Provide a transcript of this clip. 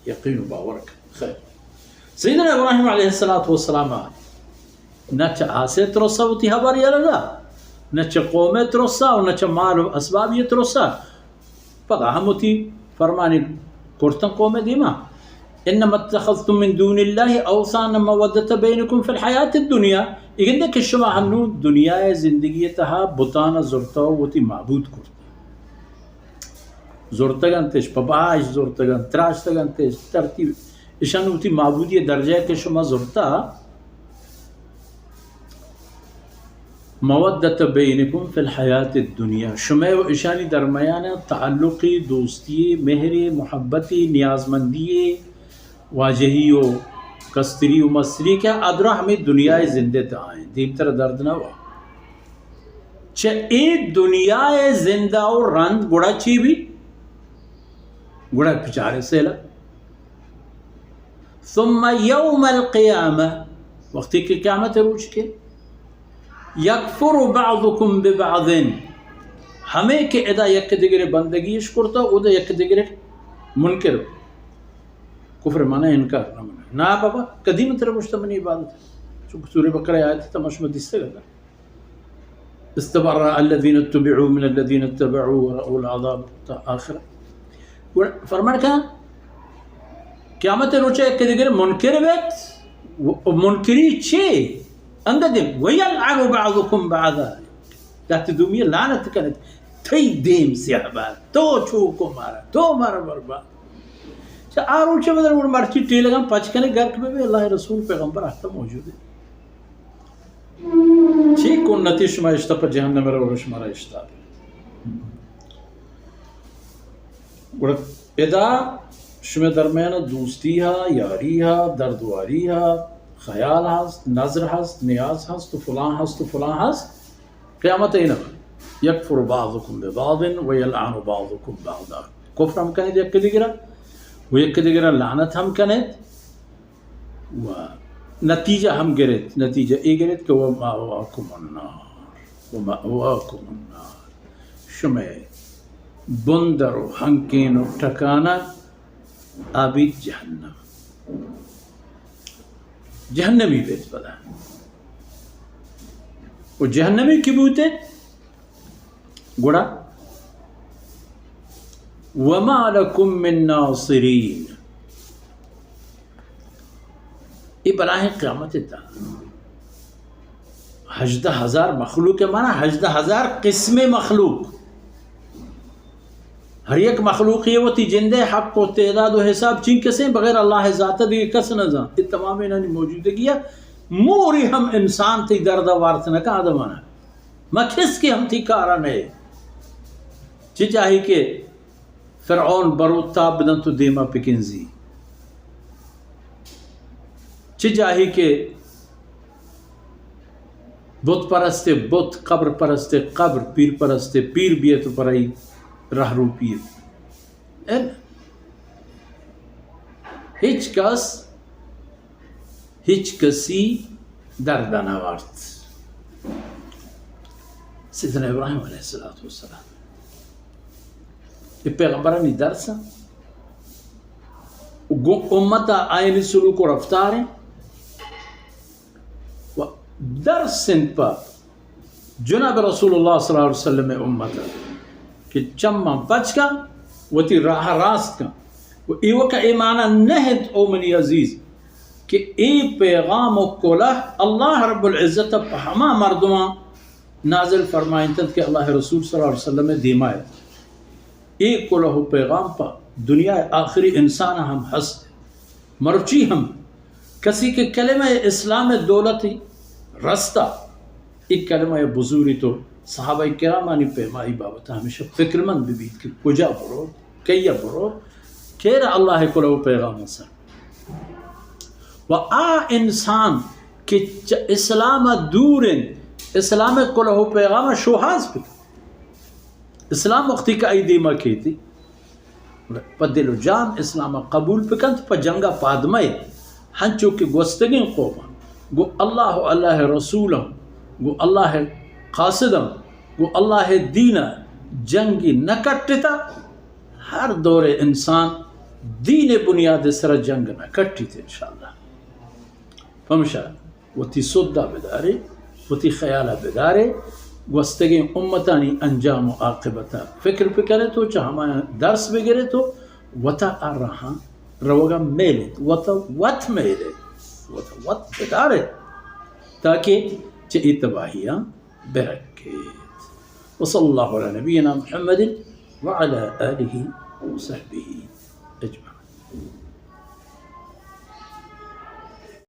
یقین و باور کن. خیر سیدنا ابراہیم علیہ السلام نچ آسے ترسا وتی حبر یلدا نچ قوم ترسا و نچ مال و اسباب یہ ترسا پگا ہمتی فرمانی کرتن قوم دیما انما اتخذتم من دون اللہ اوثانا مودت بینکم فی الحیات الدنیا اگندے کہ شما ہنو دنیا زندگی تہا بتانا زرتا وتی معبود کرتا زورتگان تیش پباش زورتگان تراشتگان تیش ترتیب اشان وتی معبودی درجہ کہ شما زورتا مودت بینکم فی الحیات الدنیا شما و اشانی درمیان تعلقی دوستی مہری محبتی نیازمندی واجہی و کستری و مصری کیا ادرا ہمیں دنیا زندے تا آئیں دیب تر درد نہ ہوا اے دنیا زندہ و رند گڑا چی بھی گڑا پچارے سیلا ثم یوم القیامہ وقتی کی قیامت روچ کے یکفر بعضکم ببعض ہمیں کہ ادا یک دیگر بندگیش کرتا ادا یک دیگر منکر کفر معنی انکار نہ معنی نا بابا قدیم تر مشتمنی عبادت چونکہ سورہ بقرہ آیت تھا مشمع دیستے گا استبرأ الذین اتبعوا من الذین اتبعوا ورأوا العذاب تا آخر فرمان کہا قیامت روچے ایک دیگر منکر بیت منکری چھے انددم ویلعن بعضکم بعضا تحت دومیہ لعنت کنت تھی دیم سیاہ بات تو چھوکو مارا تو مارا برباد آروچے بدر وہ مرچی ٹی لگا پچکنے گرک میں بھی اللہ رسول پیغمبر آتا موجود ہے چی کن نتی شما اشتا پر جہنم رو شمارا اشتا ادا شما درمیان دوستی ہا یاری ہا دردواری ہا خیال ہست نظر ہست نیاز ہست تو فلان ہست تو فلان ہست قیامت اینا یکفر بعضکم ببعض ویلعن بعضکم بعضا کفر ہم کنے دیکھ دیگرہ وہ ایک دیگر لعنت ہم کنت و نتیجہ ہم گرت نتیجہ ای گرت کہ وَمَأْوَاكُمُ النَّارِ وَمَأْوَاكُمُ النَّارِ شمع بندر و ہنکین و ٹھکانا آبید جہنم جہنمی بیت پدا وہ جہنمی کی بوتے گوڑا وَمَا لَكُم مِّن نَاصِرِينَ یہ براہ قیامت تا 18,000 مخلوق ہے مانا 18,000 قسم مخلوق ہر ایک مخلوق یہ ہوتی جندے حق و تعداد و حساب چین کسیں بغیر اللہ ذات دیگے کس نظام یہ تمام انہوں نے موجودگی ہے موری ہم انسان تھی دردہ وارتنا کا آدمانا ما کس کی ہم تھی کارا نئے چی چاہی کہ فرعون بروتا بدن تو دیما پکنزی چی جاہی کہ بت پرستے بت قبر پرستے قبر پیر پرستے پیر بیت پرائی رہ رو پیر ہچ کسی دردانہ وارت سیدنا ابراہیم علیہ السلام یہ پیغمبرانی درس امتا آئینی سلوک و رفتار ہیں و درس سنت پا جناب رسول اللہ صلی اللہ علیہ وسلم امتا کہ چمہ بچ کا و تی راہ راست کا و ایوہ کا ایمانا نہت او منی عزیز کہ ای پیغام و کلہ اللہ رب العزت پا ہما مردمان نازل فرمائن تند کہ اللہ رسول صلی اللہ علیہ وسلم دیمائے ایک کو لہو پیغام پا دنیا آخری انسان ہم ہست مرچی ہم کسی کے کلمہ اسلام دولتی رستہ ایک کلمہ بزوری تو صحابہ کرامانی پیمائی بابتا ہمیشہ فکر مند بیت کہ کجا برو کیا برو کہرہ اللہ کو لہو پیغام سر و انسان کہ اسلام دورن اسلام کو لہو پیغام شوہاز پہ اسلام وقتی کا ای دیما کی تھی پا دل و جان اسلام قبول پکنت پا جنگا پادمائی ہنچو کہ گوستگین قوما گو اللہ رسولم گو اللہ قاصدم گو اللہ دین جنگی نکٹتا ہر دور انسان دین بنیاد سر جنگ نہ کٹی تھے انشاءاللہ فمشا وتی صدہ بدارے وتی خیالہ بدارے وستگی امتانی انجام و عاقبتا فکر کرے تو چاہ ہمارا درس بگرے تو وتا آرہاں روگا میلے وتا وط میلے وتا وط بدارے تاکہ چاہی تباہیاں برکت وصلی اللہ علی نبینا محمد وعلى آلہ وصحبہ